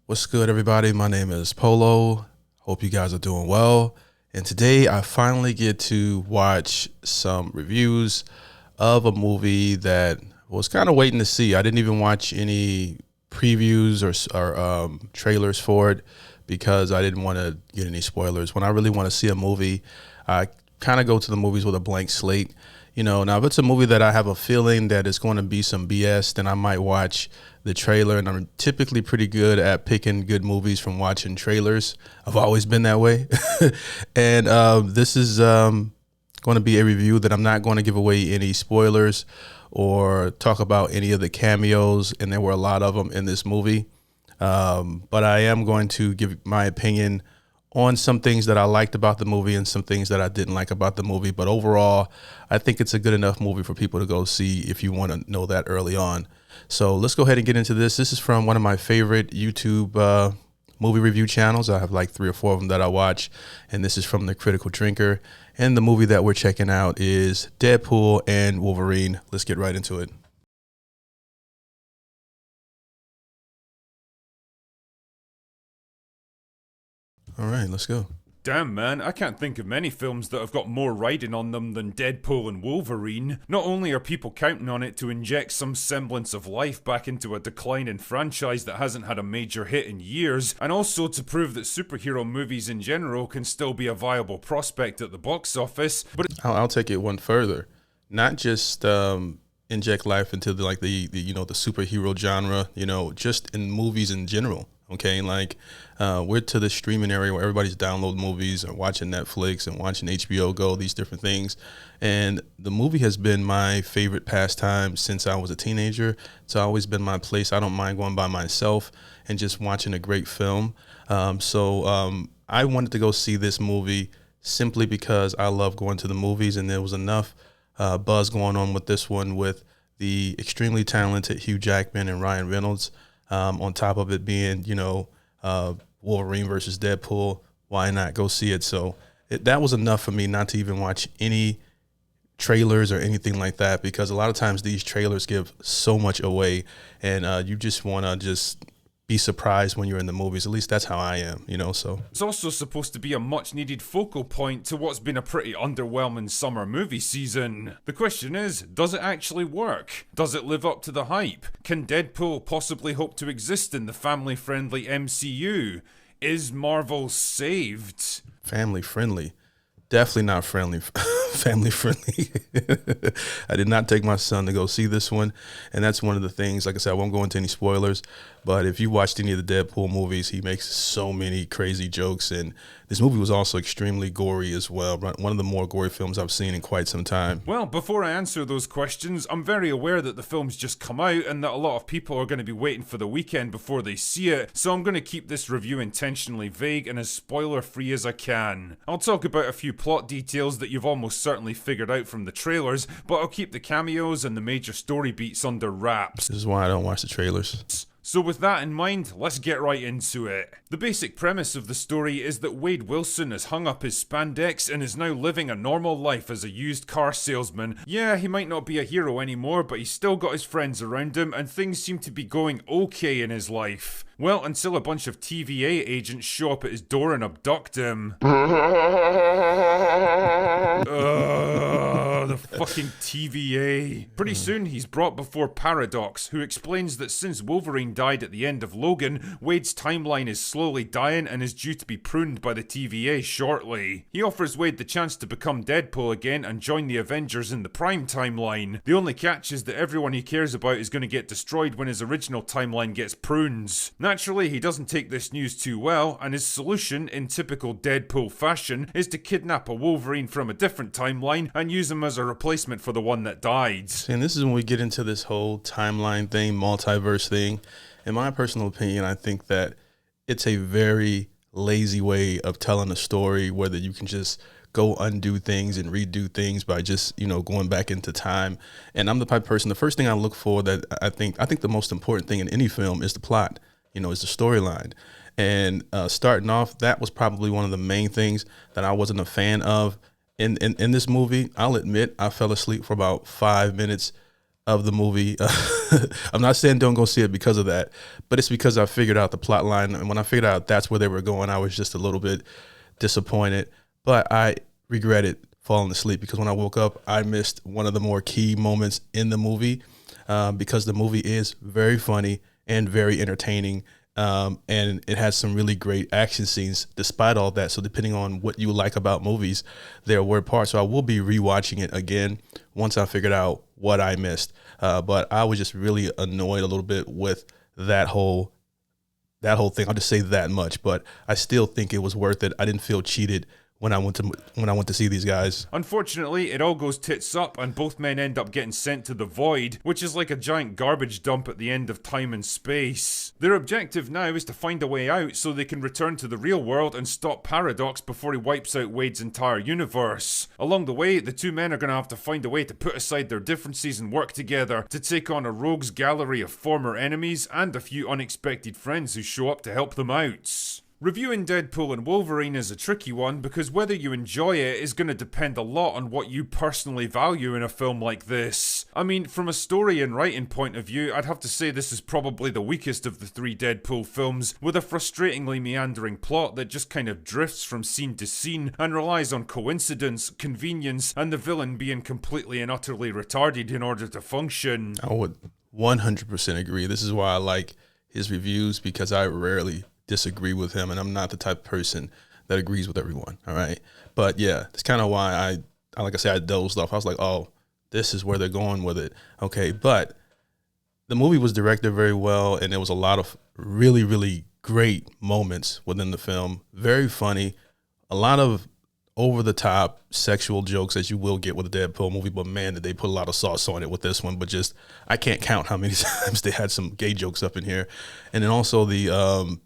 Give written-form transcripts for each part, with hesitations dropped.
What's good, everybody? My name is Polo. Hope you guys are doing well. And today I finally get to watch some reviews of a movie that I was kind of waiting to see. I didn't even watch any previews or trailers for it because I didn't want to get any spoilers. When I really want to see a movie, I kind of go to the movies with a blank slate. Now if it's a movie that I have a feeling that it's going to be some BS, then I might watch the trailer. And I'm typically pretty good at picking good movies from watching trailers. I've always been that way. And this is going to be a review that I'm not going to give away any spoilers or talk about any of the cameos. And there were a lot of them in this movie. But I am going to give my opinion on some things that I liked about the movie and some things that I didn't like about the movie. But overall, I think it's a good enough movie for people to go see if you want to know that early on. So let's go ahead and get into this. This is from one of my favorite YouTube movie review channels. I have like 3 or 4 of them that I watch. And this is from The Critical Drinker. And the movie that we're checking out is Deadpool and Wolverine. Let's get right into it. All right, let's go. Damn, man, I can't think of many films that have got more riding on them than Deadpool and Wolverine. Not only are people counting on it to inject some semblance of life back into a declining franchise that hasn't had a major hit in years, and also to prove that superhero movies in general can still be a viable prospect at the box office, but I'll take it one further. Not just inject life into the superhero genre, just in movies in general. Okay, we're to the streaming area where everybody's downloading movies or watching Netflix and watching HBO Go, these different things. And the movie has been my favorite pastime since I was a teenager. It's always been my place. I don't mind going by myself and just watching a great film. So I wanted to go see this movie simply because I love going to the movies, and there was enough buzz going on with this one with the extremely talented Hugh Jackman and Ryan Reynolds. On top of it being, Wolverine versus Deadpool, why not go see it? So that was enough for me not to even watch any trailers or anything like that, because a lot of times these trailers give so much away, and you just want to just be surprised when you're in the movies. At least that's how I am, so. it's also supposed to be a much needed focal point to what's been a pretty underwhelming summer movie season. The question is, does it actually work? Does it live up to the hype? Can Deadpool possibly hope to exist in the family-friendly MCU? Is Marvel saved? Family friendly. Definitely not friendly, family friendly. I did not take my son to go see this one. And that's one of the things, like I said, I won't go into any spoilers, but if you watched any of the Deadpool movies, he makes so many crazy jokes. And this movie was also extremely gory as well. One of the more gory films I've seen in quite some time. Well, before I answer those questions, I'm very aware that the film's just come out and that a lot of people are going to be waiting for the weekend before they see it, so I'm going to keep this review intentionally vague and as spoiler-free as I can. I'll talk about a few plot details that you've almost certainly figured out from the trailers, but I'll keep the cameos and the major story beats under wraps. This is why I don't watch the trailers. So with that in mind, let's get right into it. The basic premise of the story is that Wade Wilson has hung up his spandex and is now living a normal life as a used car salesman. Yeah, he might not be a hero anymore, but he's still got his friends around him and things seem to be going okay in his life. Well, until a bunch of TVA agents show up at his door and abduct him. The fucking TVA. Pretty soon he's brought before Paradox, who explains that since Wolverine died at the end of Logan, Wade's timeline is slowly dying and is due to be pruned by the TVA shortly. He offers Wade the chance to become Deadpool again and join the Avengers in the Prime timeline. The only catch is that everyone he cares about is going to get destroyed when his original timeline gets pruned. Naturally, he doesn't take this news too well, and his solution, in typical Deadpool fashion, is to kidnap a Wolverine from a different timeline and use him as a replacement for the one that died. And this is when we get into this whole timeline thing, multiverse thing. In my personal opinion, I think that it's a very lazy way of telling a story, whether you can just go undo things and redo things by just, going back into time. And I'm the type of person, the first thing I look for that I think the most important thing in any film is the plot, is the storyline. And starting off, that was probably one of the main things that I wasn't a fan of in this movie. I'll admit I fell asleep for about 5 minutes of the movie. I'm not saying don't go see it because of that, but it's because I figured out the plot line. And when I figured out that's where they were going, I was just a little bit disappointed. But I regretted falling asleep because when I woke up, I missed one of the more key moments in the movie because the movie is very funny and very entertaining. And it has some really great action scenes despite all that. So depending on what you like about movies, there were parts. So I will be rewatching it again once I figured out what I missed. But I was just really annoyed a little bit with that whole thing. I'll just say that much. But I still think it was worth it. I didn't feel cheated when I went to see these guys. Unfortunately, it all goes tits up and both men end up getting sent to the void, which is like a giant garbage dump at the end of time and space. Their objective now is to find a way out so they can return to the real world and stop Paradox before he wipes out Wade's entire universe. Along the way, the two men are going to have to find a way to put aside their differences and work together to take on a rogues gallery of former enemies and a few unexpected friends who show up to help them out. Reviewing Deadpool and Wolverine is a tricky one because whether you enjoy it is going to depend a lot on what you personally value in a film like this. I mean, from a story and writing point of view, I'd have to say this is probably the weakest of the three Deadpool films, with a frustratingly meandering plot that just kind of drifts from scene to scene and relies on coincidence, convenience, and the villain being completely and utterly retarded in order to function. I would 100% agree. This is why I like his reviews, because I rarely disagree with him, and I'm not the type of person that agrees with everyone. All right. But yeah, it's kind of why I like I said, I dozed off. I was like, oh, this is where they're going with it. Okay. But the movie was directed very well, and there was a lot of really, really great moments within the film. Very funny, a lot of over the top sexual jokes as you will get with a Deadpool movie, but man, did they put a lot of sauce on it with this one. But just, I can't count how many times they had some gay jokes up in here. And then also the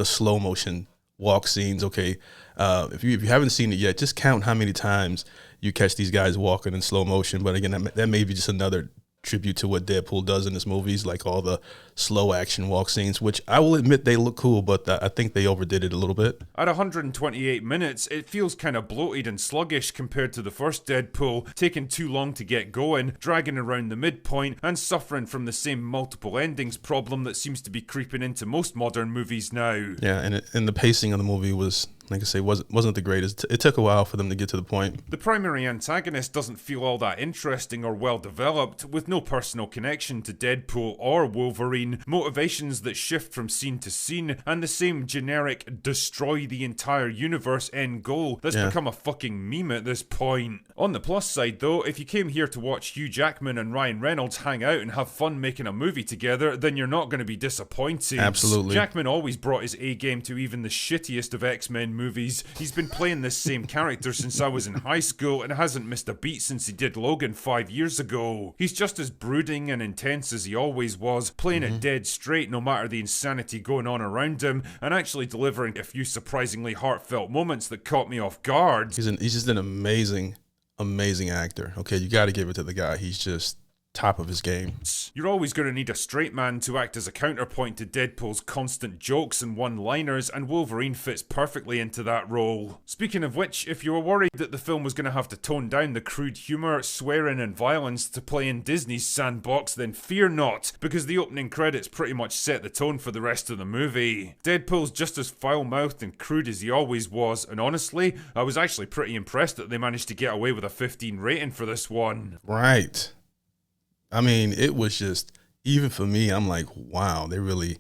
slow motion walk scenes. Okay, if you haven't seen it yet, just count how many times you catch these guys walking in slow motion. But again, that may be just another tribute to what Deadpool does in his movies, like all the slow action walk scenes, which I will admit they look cool, but I think they overdid it a little bit. At 128 minutes, it feels kind of bloated and sluggish compared to the first Deadpool, taking too long to get going, dragging around the midpoint, and suffering from the same multiple endings problem that seems to be creeping into most modern movies now. Yeah, and the pacing of the movie was, like I say, wasn't the greatest. It took a while for them to get to the point. The primary antagonist doesn't feel all that interesting or well developed, with no personal connection to Deadpool or Wolverine, motivations that shift from scene to scene, and the same generic destroy the entire universe end goal that's become a fucking meme at this point. On the plus side though, if you came here to watch Hugh Jackman and Ryan Reynolds hang out and have fun making a movie together, then you're not going to be disappointed. Absolutely. Jackman always brought his A game to even the shittiest of X-Men movies. He's been playing this same character since I was in high school and hasn't missed a beat since he did Logan 5 years ago. He's just as brooding and intense as he always was, playing it dead straight no matter the insanity going on around him, and actually delivering a few surprisingly heartfelt moments that caught me off guard. He's just an amazing actor. Okay, you got to give it to the guy. He's just top of his game. You're always going to need a straight man to act as a counterpoint to Deadpool's constant jokes and one-liners, and Wolverine fits perfectly into that role. Speaking of which, if you were worried that the film was going to have to tone down the crude humour, swearing and violence to play in Disney's sandbox, then fear not, because the opening credits pretty much set the tone for the rest of the movie. Deadpool's just as foul-mouthed and crude as he always was, and honestly, I was actually pretty impressed that they managed to get away with a 15 rating for this one. Right. I mean, it was just, even for me, I'm like, wow, they really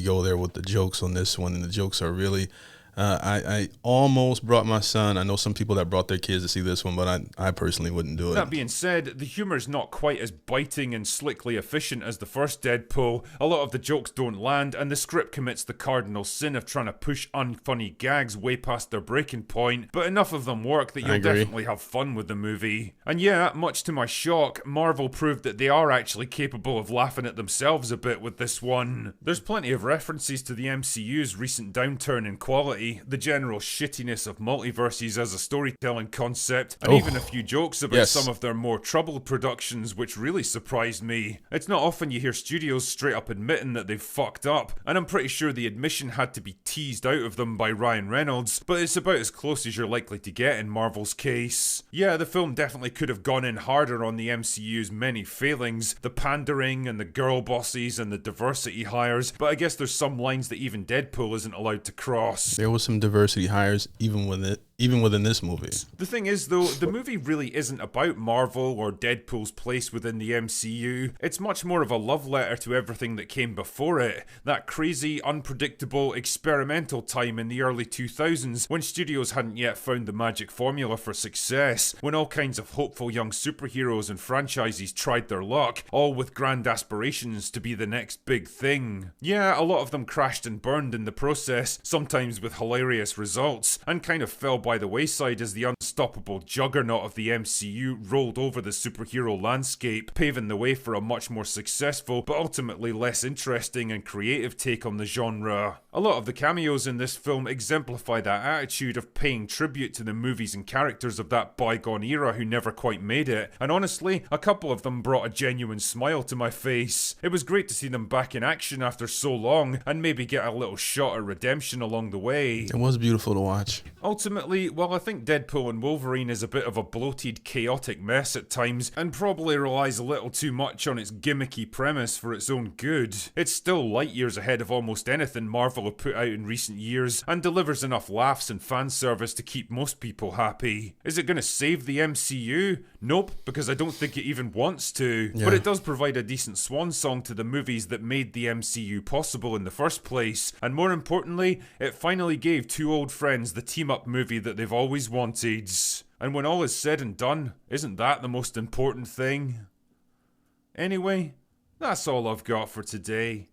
go there with the jokes on this one. And the jokes are really, I almost brought my son. I know some people that brought their kids to see this one, but I personally wouldn't do it. That being said, the humor's not quite as biting and slickly efficient as the first Deadpool. A lot of the jokes don't land, and the script commits the cardinal sin of trying to push unfunny gags way past their breaking point, but enough of them work that you'll definitely have fun with the movie. And yeah, much to my shock, Marvel proved that they are actually capable of laughing at themselves a bit with this one. There's plenty of references to the MCU's recent downturn in quality, quality, the general shittiness of multiverses as a storytelling concept, and Oh, even a few jokes about yes. some of their more troubled productions which really surprised me. It's not often you hear studios straight up admitting that they've fucked up, and I'm pretty sure the admission had to be teased out of them by Ryan Reynolds, but it's about as close as you're likely to get in Marvel's case. Yeah, the film definitely could have gone in harder on the MCU's many failings, the pandering and the girl bosses and the diversity hires, but I guess there's some lines that even Deadpool isn't allowed to cross. There was some diversity hires even within this movie. The thing is though, the movie really isn't about Marvel or Deadpool's place within the MCU. It's much more of a love letter to everything that came before it. That crazy, unpredictable, experimental time in the early 2000s when studios hadn't yet found the magic formula for success, when all kinds of hopeful young superheroes and franchises tried their luck, all with grand aspirations to be the next big thing. Yeah, a lot of them crashed and burned in the process, sometimes with hilarious results, and kind of fell by the wayside as the unstoppable juggernaut of the MCU rolled over the superhero landscape, paving the way for a much more successful but ultimately less interesting and creative take on the genre. A lot of the cameos in this film exemplify that attitude of paying tribute to the movies and characters of that bygone era who never quite made it, and honestly, a couple of them brought a genuine smile to my face. It was great to see them back in action after so long, and maybe get a little shot at redemption along the way. It was beautiful to watch. Ultimately, while I think Deadpool and Wolverine is a bit of a bloated, chaotic mess at times, and probably relies a little too much on its gimmicky premise for its own good, it's still light years ahead of almost anything Marvel have put out in recent years, and delivers enough laughs and fan service to keep most people happy. Is it going to save the MCU? Nope, because I don't think it even wants to. Yeah. But it does provide a decent swan song to the movies that made the MCU possible in the first place, and more importantly, it finally gave two old friends the team-up movie that they've always wanted. And when all is said and done, isn't that the most important thing? Anyway, that's all I've got for today.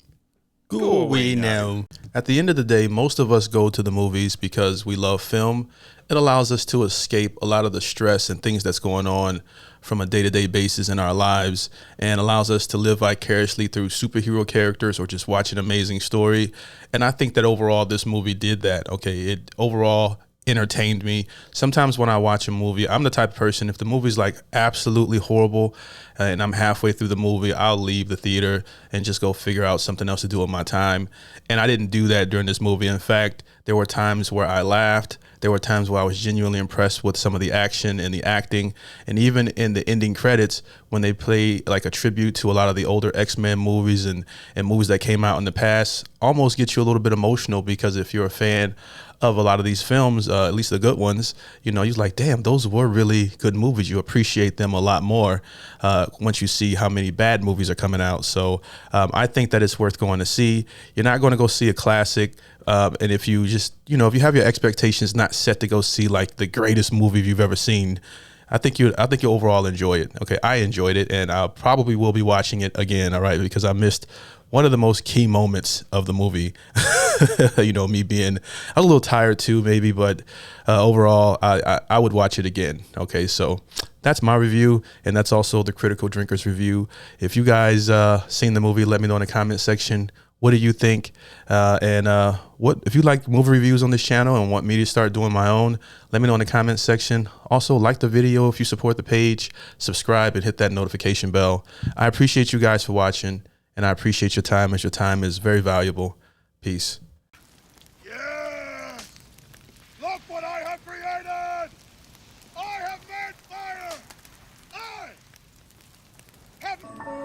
Go away now. At the end of the day, most of us go to the movies because we love film. It allows us to escape a lot of the stress and things that's going on from a day-to-day basis in our lives, and allows us to live vicariously through superhero characters or just watch an amazing story. And I think that overall this movie did that. Okay, it overall entertained me. Sometimes when I watch a movie, I'm the type of person, if the movie's like absolutely horrible and I'm halfway through the movie, I'll leave the theater and just go figure out something else to do with my time. And I didn't do that during this movie. In fact, there were times where I laughed. There were times where I was genuinely impressed with some of the action and the acting. And even in the ending credits, when they play like a tribute to a lot of the older X-Men movies and movies that came out in the past, almost gets you a little bit emotional, because if you're a fan of a lot of these films, at least the good ones, you know, you're like, damn, those were really good movies. You appreciate them a lot more once you see how many bad movies are coming out. So I think that it's worth going to see. You're not going to go see a classic. And if you just, you know, if you have your expectations not set to go see like the greatest movie you've ever seen, I think you overall enjoy it. Okay, I enjoyed it, and I probably will be watching it again. All right, because I missed one of the most key moments of the movie. You know, me being a little tired too, maybe, but overall, I would watch it again. Okay, so that's my review, and that's also the Critical Drinkers review. If you guys seen the movie, let me know in the comment section. What do you think? And what if you like movie reviews on this channel and want me to start doing my own? Let me know in the comment section. Also, like the video if you support the page, subscribe, and hit that notification bell. I appreciate you guys for watching, and I appreciate your time, as your time is very valuable. Peace. Yeah! Look what I have created! I have made fire! I have...